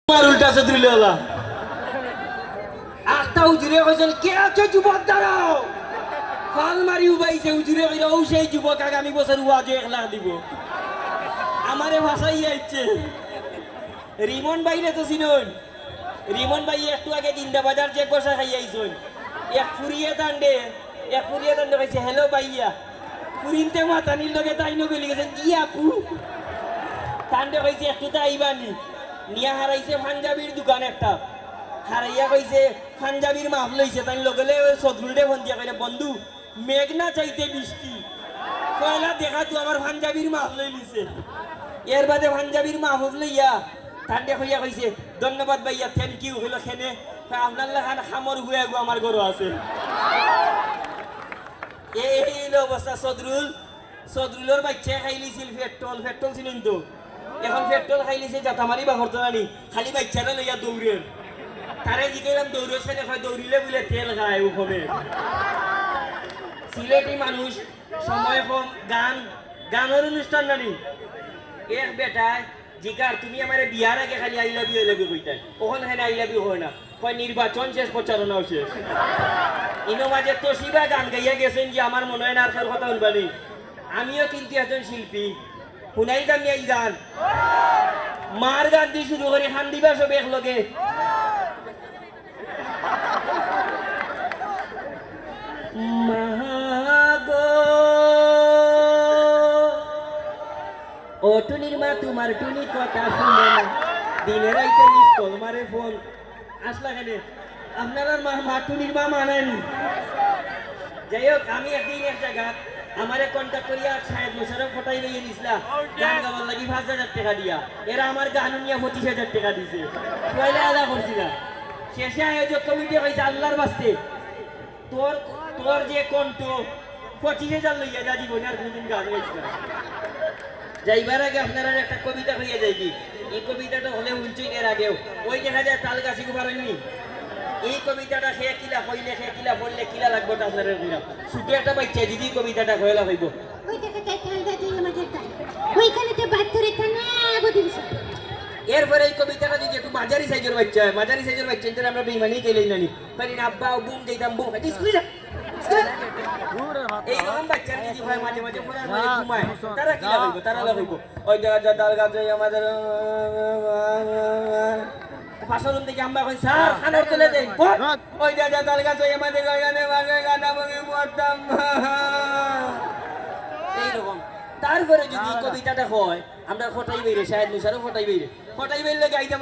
উল্টা চৌধুরীলা আটটা উজুরে কইছেন কে আছে যুবক দাঁড়াও ফাল মারি উবাইছে উজুরে কইরা ও সেই যুবক আগামী বছর ওয়াজে 1 লাখ দিব আমারে ভাষাই আইছে রিমন ভাইরে তো চিনুন রিমন ভাই একটু আগে দিন্দা বাজার যে বসা খাই আইছুন এক ফুরিয়ে দান্ডে কইছে হ্যালো ভাইয়া ফুরিনতে মাতানির লগে তাইনো গলি গেছেন কি আপু তান্ডে কইছে একটু তো আইবানি নিয়া হারাইছে পাঞ্জাবির দোকান একটা হারাইয়া কইছে পাঞ্জাবির মাফ লইছে তাই লগলে সদরুলডে ফোন দিয়া কইলে বন্ধু মেঘনা চাইতে বৃষ্টি কয়লা দেখা তো আমার পাঞ্জাবির মাফ লই লিছে এর বাদে পাঞ্জাবির মাফ লইয়া তান্ডে কইয়া কইছে ধন্যবাদ ভাইয়া থ্যাংক ইউ হইলো খেনে আপনার লাখান খামর হুয়া গো আমার গরু আছে এই হইলো অবস্থা সদরুলের বাচ্চা খাইলিছিল পেট্রোল ছিলেন তো এখন পেট্রোল খাইলিছে জাতামারি বা হরতলানি খালি বাচ্চারা লইয়া দৌড়েন তারে জিগাইলাম দৌড়েছে না দৌড়িলে বলে তেল খায় ওখানে সিলেটি মানুষ সময় কম গানের অনুষ্ঠান নানি এক বেটায় জিকার তুমি আমার বিয়ার আগে খালি আই লাভ ইউ কইতাই ওখানে আই লাভ ইউ হয় না কয় নির্বাচন শেষ প্রচারণাও শেষ ইনো মাঝে তোশিবা গান গাইয়া গেছেন যে আমার মনে হয় না আর কার কথা শুনবানি আমিও কিন্তু একজন শিল্পী শুনাই দামি এই গান মার গান দিয়ে শুরু করে খান দিবা সব একলগে ও টুনির মা তোমার টুনি কথা শুনে না দিনে রাইতে মিস কল মারে ফোন আসলা কেন আপনার মা টুনির মা মানেন যাই হোক আমি একদিন এক জায়গা আমারে কন্ট্যাক্ট করিয়া সাহেব মোশারফ ফটাই লইয়ে নিছিলা গান গাবার লাগি 5,000 টাকা দিয়া এরা আমার গান নিয়ে 25,000 টাকা দিছে পয়লা আদা করছিলাম শেষে আয়োজক কমিটি কইছে আল্লাহর বাস্তে তোর যে কণ্ঠ 25,000 লইয়া যা জীবন আর কোনদিন গান গাইছ না যাইবার আগে আপনারা একটা কবিতা হইয়া যায় কি এই কবিতাটা হলে উঞ্চই এর আগেও ওই দেখা যায় তাল গাছি পারেননি এই কবিতাটা খেয়ে কিলা কইলে খেয়ে কিলা বললে কিলা লাগবো আপনারা দিলাম ছুটি একটা বাচ্চা দিদি কবিতাটা কইলা হইব ওই জায়গাটায় তাল গাছি আমাদের তাই ওইখানে তো বাচ্চারে টানা বদিছে এরপরে এই কবিতাটা যদি একটু মাঝারি সাইজের বাচ্চা এদের আমরা বেইমানি কইলেই নানি পারি না আব্বা বুম যাইতাম বুম এটা স্কুলে এই রকম বাচ্চা যদি হয় মাঝে মাঝে পড়া মানে ঘুমায় তারা কি লাগাইবো তারা লাগাইবো ওই জায়গা তাল গাছে আমাদের ফাসলুন থেকে আমরা কই স্যার খানার তুলে দেন ওই জায়গা তাল গাছে আমাদের গানে বাগে গানা বগি পড়তাম এই রকম তারপরে যদি কবিতাটা হয় আমরা ফটাই বাইরে শায়দ মুশারফ ফটাই বাইরে গাইতাম